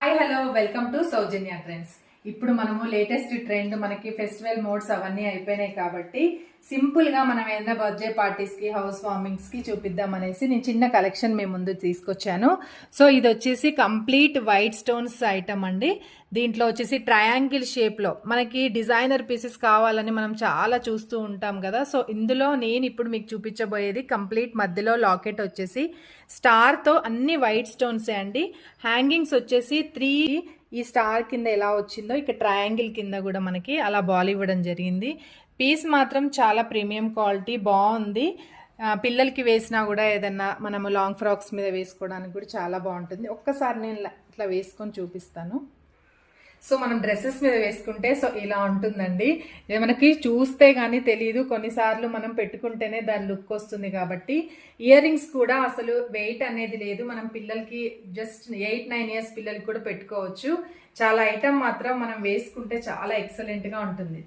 Hi hello welcome to Soujanya trends. ఇప్పుడు మనము latest trend మనకి ఫెస్టివల్ మోడ్స్ అవన్నీ అయిపోయినాయి కాబట్టి సింపుల్ గా మనం ఏదైనా బర్త్డే పార్టీస్ కి హౌస్ వార్మింగ్స్ కి చూపిద్దాం అనేసి నేను చిన్న కలెక్షన్ మీ ముందు తీసుకొచ్చాను. సో ఇది వచ్చేసి కంప్లీట్ వైట్ స్టోన్స్ ఐటమ్ అండి. దీంట్లో వచ్చేసి ట్రయాంగిల్ షేప్ లో మనకి డిజైనర్ పీసెస్ కావాలని మనం చాలా చూస్తూ ఉంటాం కదా. సో ఇందులో నేను ఇప్పుడు మీకు చూపించబోయేది కంప్లీట్ మధ్యలో లాకెట్ వచ్చేసి స్టార్ తో అన్ని వైట్ స్టోన్సే అండి. హ్యాంగింగ్స్ వచ్చేసి 3 ఈ స్టార్ కింద ఎలా వచ్చిందో ఇక్కడ ట్రయాంగిల్ కింద కూడా మనకి అలా బాల్ ఇవ్వడం జరిగింది. పీస్ మాత్రం చాలా ప్రీమియం క్వాలిటీ బాగుంది. పిల్లలకి వేసినా కూడా ఏదన్నా మనము లాంగ్ ఫ్రాక్స్ మీద వేసుకోవడానికి కూడా చాలా బాగుంటుంది. ఒక్కసారి నేను ఇట్లా వేసుకొని చూపిస్తాను. సో మనం డ్రెస్సెస్ మీద వేసుకుంటే సో ఇలా ఉంటుందండి. మనకి చూస్తే కానీ తెలియదు, కొన్నిసార్లు మనం పెట్టుకుంటేనే దాని లుక్ వస్తుంది. కాబట్టి ఇయర్ రింగ్స్ కూడా అసలు వెయిట్ అనేది లేదు. మనం పిల్లలకి జస్ట్ 8-9 ఇయర్స్ పిల్లలకి కూడా పెట్టుకోవచ్చు. చాలా ఐటమ్ మాత్రం మనం వేసుకుంటే చాలా ఎక్సలెంట్గా ఉంటుంది.